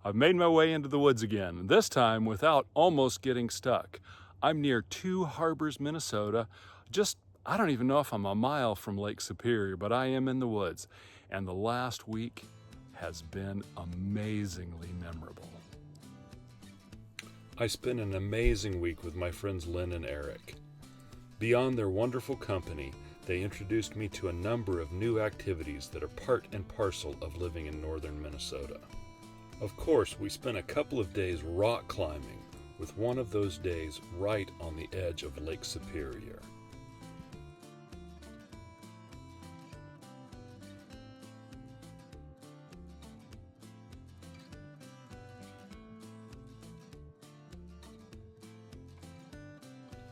I've made my way into the woods again, this time without almost getting stuck. I'm near Two Harbors, Minnesota. I don't even know if I'm a mile from Lake Superior, but I am in the woods. And the last week has been amazingly memorable. I spent an amazing week with my friends Lynn and Eric. Beyond their wonderful company, they introduced me to a number of new activities that are part and parcel of living in northern Minnesota. Of course, we spent a couple of days rock climbing, with one of those days right on the edge of Lake Superior.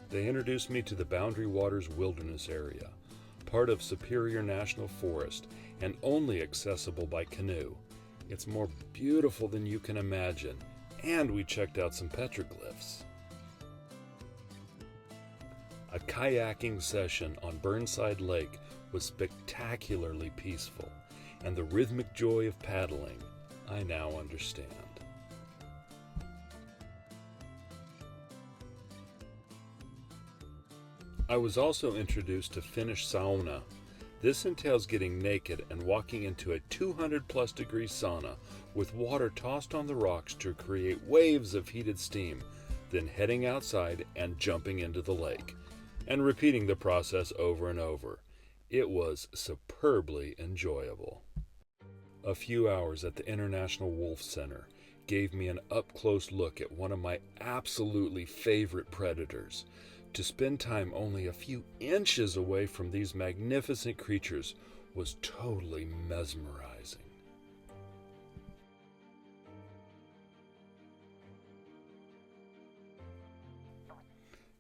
They introduced me to the Boundary Waters Wilderness Area, part of Superior National Forest and only accessible by canoe. It's more beautiful than you can imagine, and we checked out some petroglyphs. A kayaking session on Burnside Lake was spectacularly peaceful, and the rhythmic joy of paddling I now understand. I was also introduced to Finnish sauna. This entails getting naked and walking into a 200+ degree sauna with water tossed on the rocks to create waves of heated steam, then heading outside and jumping into the lake, and repeating the process over and over. It was superbly enjoyable. A few hours at the International Wolf Center gave me an up-close look at one of my absolutely favorite predators. To spend time only a few inches away from these magnificent creatures was totally mesmerizing.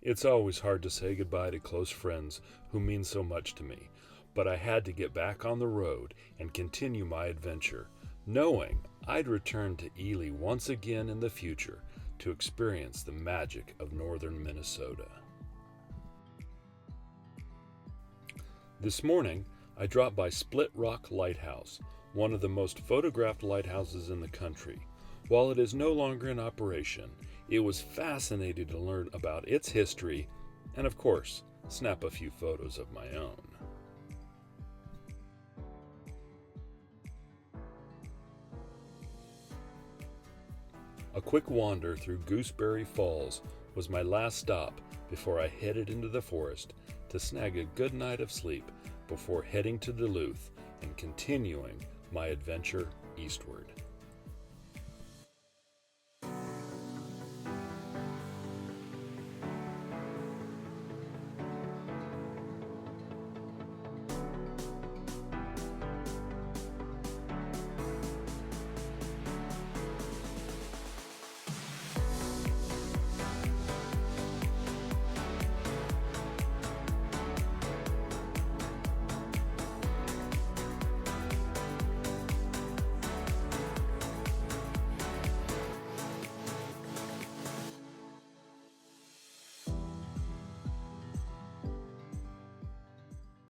It's always hard to say goodbye to close friends who mean so much to me, but I had to get back on the road and continue my adventure, knowing I'd return to Ely once again in the future to experience the magic of northern Minnesota. This morning, I dropped by Split Rock Lighthouse, one of the most photographed lighthouses in the country. While it is no longer in operation, it was fascinating to learn about its history and, of course, snap a few photos of my own. A quick wander through Gooseberry Falls was my last stop before I headed into the forest to snag a good night of sleep before heading to Duluth and continuing my adventure eastward.